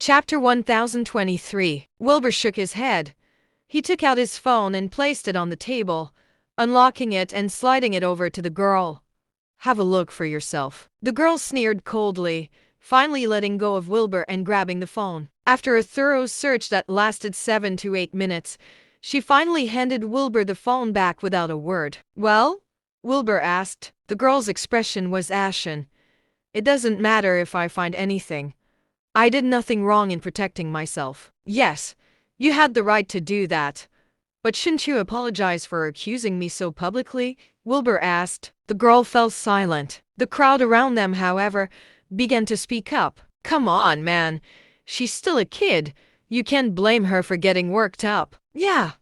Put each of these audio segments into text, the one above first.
Chapter 1023. Wilbur shook his head. He took out his phone and placed it on the table, unlocking it and sliding it over to the girl. "Have a look for yourself." The girl sneered coldly, finally letting go of Wilbur and grabbing the phone. After a thorough search that lasted 7 to 8 minutes, she finally handed Wilbur the phone back without a word. "Well?" Wilbur asked. The girl's expression was ashen. "It doesn't matter if I find anything. I did nothing wrong in protecting myself." "Yes, you had the right to do that. But shouldn't you apologize for accusing me so publicly?" Wilbur asked. The girl fell silent. The crowd around them, however, began to speak up. "Come on, man. She's still a kid. You can't blame her for getting worked up." "Yeah.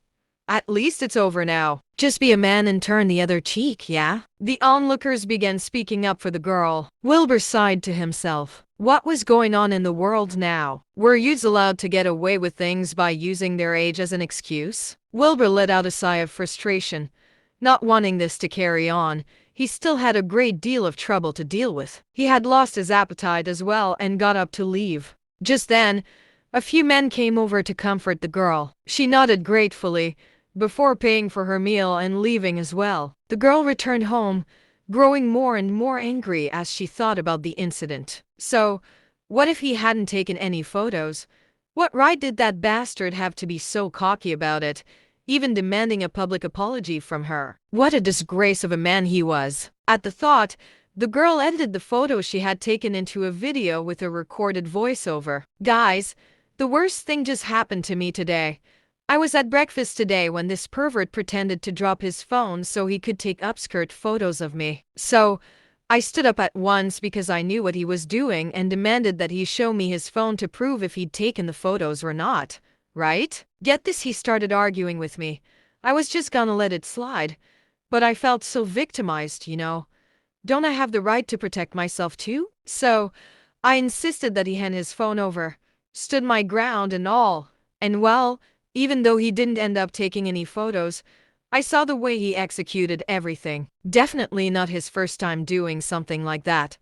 At least it's over now. Just be a man and turn the other cheek, yeah?" The onlookers began speaking up for the girl. Wilbur sighed to himself. What was going on in the world now? Were youths allowed to get away with things by using their age as an excuse? Wilbur let out a sigh of frustration. Not wanting this to carry on, he still had a great deal of trouble to deal with. He had lost his appetite as well and got up to leave. Just then, a few men came over to comfort the girl. She nodded gratefully, before paying for her meal and leaving as well. The girl returned home, growing more and more angry as she thought about the incident. So, what if he hadn't taken any photos? What right did that bastard have to be so cocky about it, even demanding a public apology from her? What a disgrace of a man he was. At the thought, the girl edited the photo she had taken into a video with a recorded voiceover. "Guys, the worst thing just happened to me today. I was at breakfast today when this pervert pretended to drop his phone so he could take upskirt photos of me. So, I stood up at once because I knew what he was doing and demanded that he show me his phone to prove if he'd taken the photos or not. Right? Get this, he started arguing with me. I was just gonna let it slide. But I felt so victimized, you know. Don't I have the right to protect myself too? So, I insisted that he hand his phone over. Stood my ground and all. And well, even though he didn't end up taking any photos, I saw the way he executed everything. Definitely not his first time doing something like that.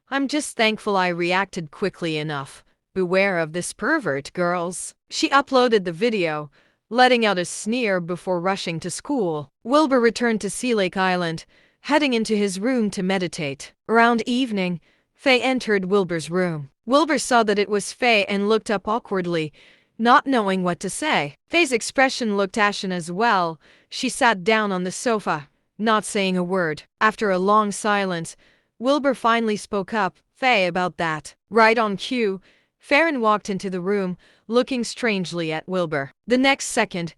I'm just thankful I reacted quickly enough. Beware of this pervert, girls." She uploaded the video, letting out a sneer before rushing to school. Wilbur returned to Sea Lake Island, heading into his room to meditate. Around evening, Faye entered Wilbur's room. Wilbur saw that it was Faye and looked up awkwardly, not knowing what to say. Faye's expression looked ashen as well. She sat down on the sofa, not saying a word. After a long silence, Wilbur finally spoke up. "Faye, about that." Right on cue, Farron walked into the room, looking strangely at Wilbur. The next second,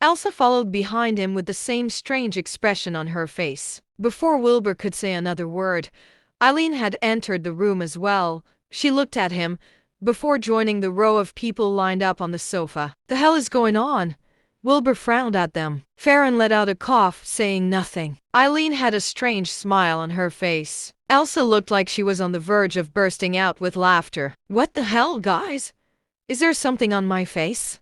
Elsa followed behind him with the same strange expression on her face. Before Wilbur could say another word, Eileen had entered the room as well. She looked at him, before joining the row of people lined up on the sofa. "The hell is going on?" Wilbur frowned at them. Farron let out a cough, saying nothing. Eileen had a strange smile on her face. Elsa looked like she was on the verge of bursting out with laughter. "What the hell, guys? Is there something on my face?"